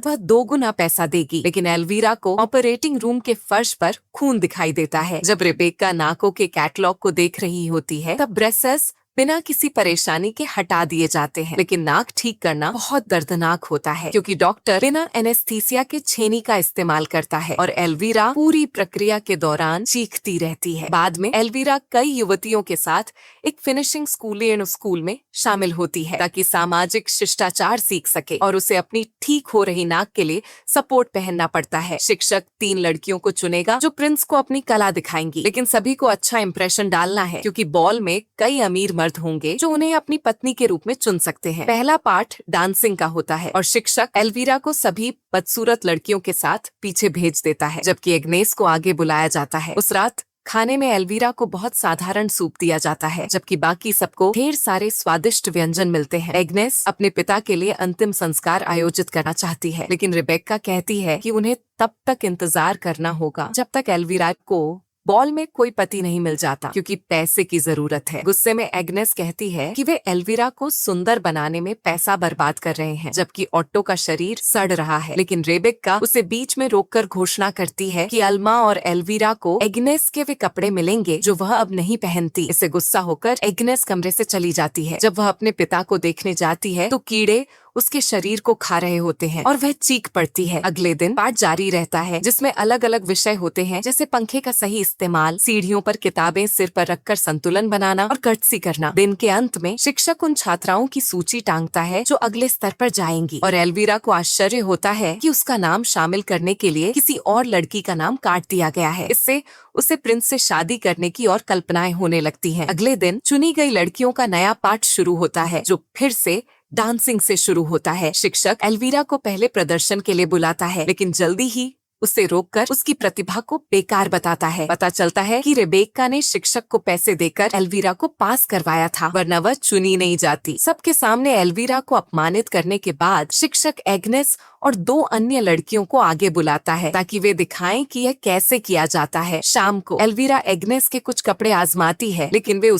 वह 2 गुना पैसा देगी। लेकिन एल्वीरा को ऑपरेटिंग रूम के फर्श पर खून दिखाई देता है। जब रेबेक्का नाकों के कैटलॉग को देख रही होती है तब ब्रेसेस बिना किसी परेशानी के हटा दिए जाते हैं। लेकिन नाक ठीक करना बहुत दर्दनाक होता है क्योंकि डॉक्टर बिना एनेस्थीसिया के छेनी का इस्तेमाल करता है और एल्वीरा पूरी प्रक्रिया के दौरान चीखती रहती है। बाद में एल्वीरा कई युवतियों के साथ एक फिनिशिंग स्कूल में शामिल होती है ताकि सामाजिक शिष्टाचार सीख सके और उसे अपनी ठीक हो रही नाक के लिए सपोर्ट पहनना पड़ता है। शिक्षक 3 लड़कियों को चुनेगा जो प्रिंस को अपनी कला दिखाएंगी, लेकिन सभी को अच्छा इंप्रेशन डालना है क्योंकि बॉल में कई अमीर मर्द होंगे जो उन्हें अपनी पत्नी के रूप में चुन सकते हैं। पहला पार्ट डांसिंग का होता है और शिक्षक एल्वीरा को सभी बदसूरत लड़कियों के साथ पीछे भेज देता है जबकि एग्नेस को आगे बुलाया जाता है। उस रात खाने में एल्वीरा को बहुत साधारण सूप दिया जाता है जबकि बाकी सबको ढेर सारे स्वादिष्ट व्यंजन मिलते हैं। एग्नेस अपने पिता के लिए अंतिम संस्कार आयोजित करना चाहती है, लेकिन रेबेक्का कहती है कि उन्हें तब तक इंतजार करना होगा जब तक एल्वीरा को बॉल में कोई पति नहीं मिल जाता क्योंकि पैसे की जरूरत है। गुस्से में एग्नेस कहती है कि वे एल्वीरा को सुंदर बनाने में पैसा बर्बाद कर रहे हैं जबकि ऑट्टो का शरीर सड़ रहा है। लेकिन रेबेक्का उसे बीच में रोककर घोषणा करती है कि अल्मा और एल्वीरा को एग्नेस के वे कपड़े मिलेंगे जो वह अब नहीं पहनती। इससे गुस्सा होकर एग्नेस कमरे से चली जाती है। जब वह अपने पिता को देखने जाती है तो कीड़े उसके शरीर को खा रहे होते हैं और वह चीख पड़ती है। अगले दिन पाठ जारी रहता है जिसमें अलग अलग विषय होते हैं जैसे पंखे का सही इस्तेमाल, सीढ़ियों पर किताबें सिर पर रखकर संतुलन बनाना और कर्टसी करना। दिन के अंत में शिक्षक उन छात्राओं की सूची टांगता है जो अगले स्तर पर जाएंगी और एल्वीरा को आश्चर्य होता है कि उसका नाम शामिल करने के लिए किसी और लड़की का नाम काट दिया गया है। इससे उसे प्रिंस से शादी करने की और कल्पनाएं होने लगती हैं। अगले दिन चुनी गई लड़कियों का नया पाठ शुरू होता है जो फिर से डांसिंग से शुरू होता है। शिक्षक एल्वीरा को पहले प्रदर्शन के लिए बुलाता है लेकिन जल्दी ही उसे रोककर उसकी प्रतिभा को बेकार बताता है। पता चलता है कि रेबेक्का ने शिक्षक को पैसे देकर एल्वीरा को पास करवाया था वरना वह चुनी नहीं जाती। सबके सामने एल्वीरा को अपमानित करने के बाद शिक्षक एग्नेस और 2 अन्य लड़कियों को आगे बुलाता है ताकि वे दिखाएं कि यह कैसे किया जाता है। शाम को एल्वीरा एग्नेस के कुछ कपड़े आजमाती है लेकिन वे